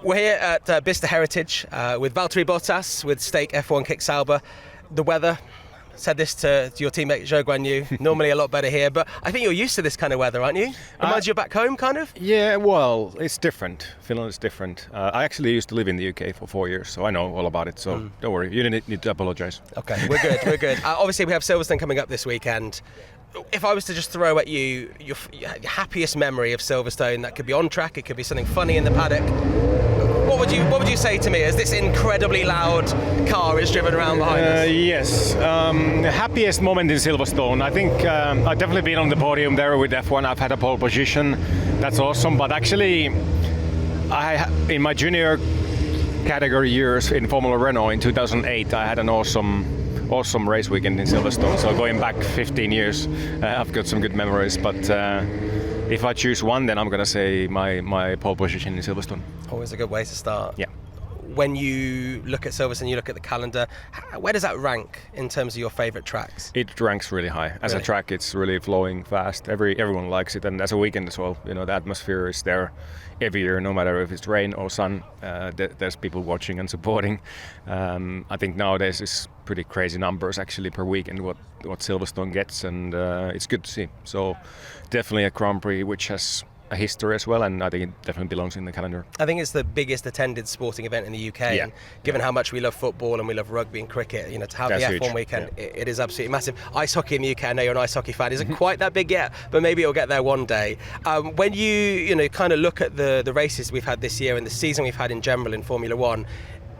We're here at Bicester Heritage with Valtteri Bottas, with stake F1 Kick Sauber. The weather, said this to your teammate Zhou Guanyu, normally a lot better here, but I think you're used to this kind of weather, aren't you? Reminds you of back home, kind of? Yeah, well, it's different. Finland is different. I actually used to live in the UK for 4 years, so I know all about it, so don't worry, you didn't need to apologise. Okay, we're good. Obviously, we have Silverstone coming up this weekend. If I was to just throw at you your happiest memory of Silverstone, that could be on track, it could be something funny in the paddock. What would you say to me as this incredibly loud car is driven around behind us? Yes, happiest moment in Silverstone. I think I've definitely been on the podium there with F1. I've had a pole position. That's awesome. But actually, in my junior category years in Formula Renault in 2008, I had an awesome race weekend in Silverstone. So going back 15 years, I've got some good memories. But if I choose one, then I'm going to say my pole position in Silverstone. Always a good way to start. Yeah. When you look at Silverstone, you look at the calendar, where does that rank in terms of your favourite tracks? It ranks really high. As a track, it's really flowing fast. Everyone likes it, and as a weekend as well. You know, the atmosphere is there every year, no matter if it's rain or sun. There's people watching and supporting. I think nowadays it's pretty crazy numbers actually per weekend what Silverstone gets, and it's good to see. So definitely a Grand Prix which has a history as well, and I think it definitely belongs in the calendar. I think it's the biggest attended sporting event in the UK, and given how much we love football and we love rugby and cricket, you know, to have the F1 huge. Weekend, it is absolutely massive. Ice hockey in the UK, I know you're an ice hockey fan, isn't quite that big yet, but maybe it'll get there one day. When you kind of look at the races we've had this year and the season we've had in general in Formula One,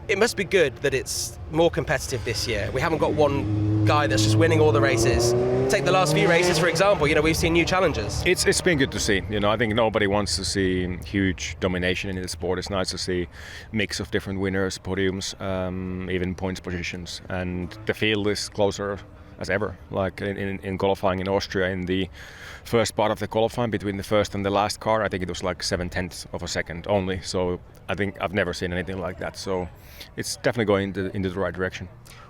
it must be good that it's more competitive this year. We haven't got one guy that's just winning all the races. Take the last few races, for example. You know, we've seen new challenges. It's been good to see. You know, I think nobody wants to see huge domination in the sport. It's nice to see mix of different winners, podiums, even points positions, and the field is closer as ever. Like in qualifying in Austria, in the first part of the qualifying between the first and the last car, I think it was like 0.7 of a second only. So I think I've never seen anything like that. So it's definitely going into the right direction.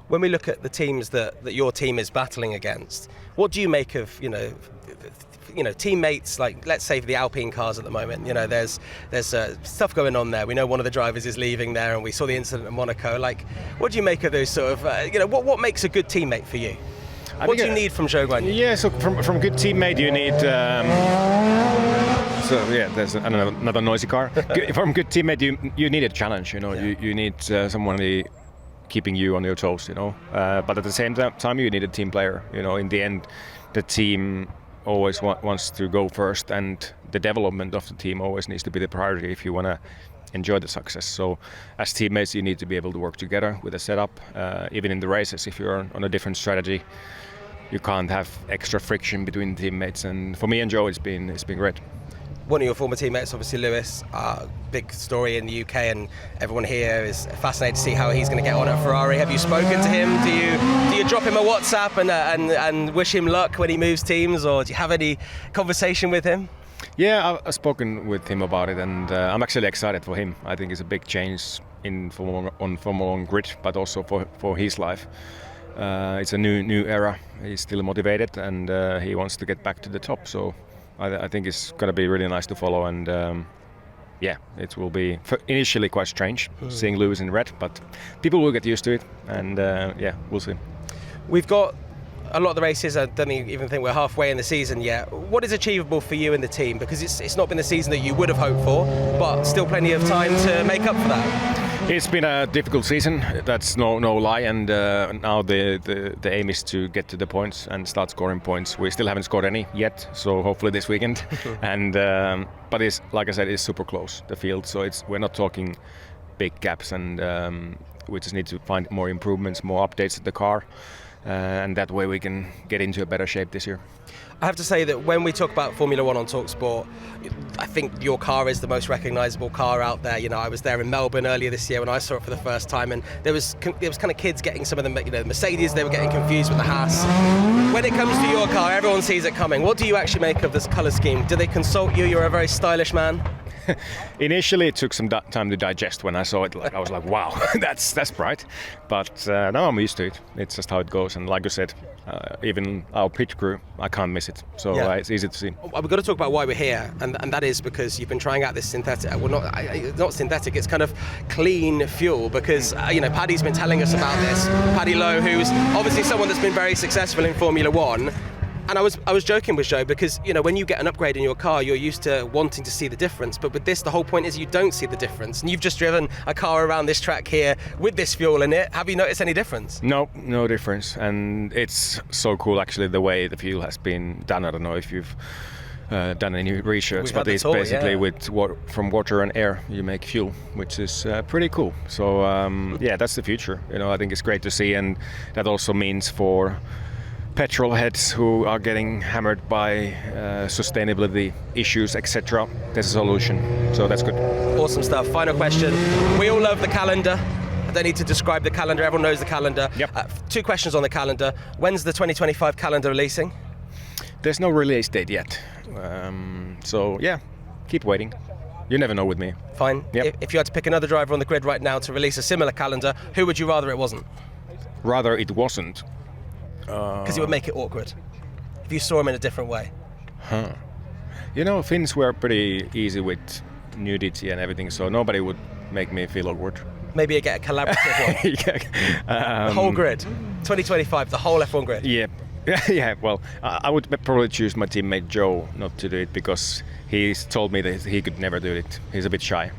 When we look at the teams that your team is battling against, what do you make of teammates, like let's say for the Alpine cars at the moment? You know, there's stuff going on there. We know one of the drivers is leaving there, and we saw the incident in Monaco. Like, what do you make of those sort of what makes a good teammate for you? What do you need from Zhou Guanyu? Yeah, so from good teammate you need. There's another noisy car. From good teammate you need a challenge. You know, you need someone keeping you on your toes. You know, but at the same time you need a team player. You know, in the end, the team always wants to go first, and the development of the team always needs to be the priority if you want to enjoy the success. So as teammates you need to be able to work together with a setup, even in the races. If you're on a different strategy, you can't have extra friction between teammates, and for me and Joe it's been great. One of your former teammates, obviously Lewis, big story in the UK, and everyone here is fascinated to see how he's going to get on at Ferrari. Have you spoken to him? Do you drop him a WhatsApp and wish him luck when he moves teams, or do you have any conversation with him? Yeah, I've spoken with him about it, and I'm actually excited for him. I think it's a big change on Formula One grid, but also for his life. It's a new era. He's still motivated, and he wants to get back to the top. So I think it's going to be really nice to follow, and it will be initially quite strange seeing Lewis in red, but people will get used to it, and we'll see. We've got a lot of the races. I don't even think we're halfway in the season yet. What is achievable for you and the team? Because it's not been the season that you would have hoped for, but still plenty of time to make up for that. It's been a difficult season, that's no lie, and now the aim is to get to the points and start scoring points. We still haven't scored any yet, so hopefully this weekend. And but it's, like I said, it's super close, the field, so we're not talking big gaps, and we just need to find more improvements, more updates to the car, and that way we can get into a better shape this year. I have to say that when we talk about Formula One on talkSPORT, I think your car is the most recognisable car out there. You know, I was there in Melbourne earlier this year when I saw it for the first time, and there was kind of kids getting some of them, you know, Mercedes, they were getting confused with the Haas. When it comes to your car, everyone sees it coming. What do you actually make of this colour scheme? Do they consult you? You're a very stylish man. Initially, it took some time to digest when I saw it. Like I was like, "Wow, that's bright," but now I'm used to it. It's just how it goes. And like you said, even our pitch crew, I can't miss it. So it's easy to see. We've got to talk about why we're here, and that is because you've been trying out this synthetic. Well, not synthetic. It's kind of clean fuel because Paddy's been telling us about this. Paddy Lowe, who's obviously someone that's been very successful in Formula One. And I was joking with Joe because when you get an upgrade in your car, you're used to wanting to see the difference. But with this, the whole point is you don't see the difference. And you've just driven a car around this track here with this fuel in it. Have you noticed any difference? No difference. And it's so cool actually the way the fuel has been done. I don't know if you've done any research, but it's basically from water and air you make fuel, which is pretty cool. So that's the future. I think it's great to see, and that also means for petrol heads who are getting hammered by sustainability issues, etc. There's a solution, so that's good. Awesome stuff. Final question. We all love the calendar. I don't need to describe the calendar. Everyone knows the calendar. Yep. 2 questions on the calendar. When's the 2025 calendar releasing? There's no release date yet. So keep waiting. You never know with me. Fine. Yep. If you had to pick another driver on the grid right now to release a similar calendar, who would you rather it wasn't? Rather it wasn't. Because it would make it awkward if you saw him in a different way. Finns were pretty easy with nudity and everything, so nobody would make me feel awkward. Maybe get a collaborative one. The whole grid. 2025, the whole F1 grid. Yeah. Well, I would probably choose my teammate Joe not to do it because he's told me that he could never do it. He's a bit shy.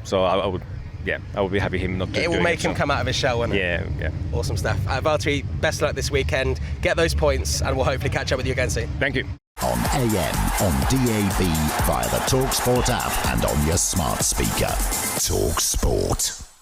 So I would. Yeah, I would be happy him not to do it. It will make him come out of his shell, won't it? Yeah. Awesome stuff. Valtteri, best of luck this weekend. Get those points, and we'll hopefully catch up with you again soon. Thank you. On AM, on DAB, via the talkSPORT app, and on your smart speaker. talkSPORT.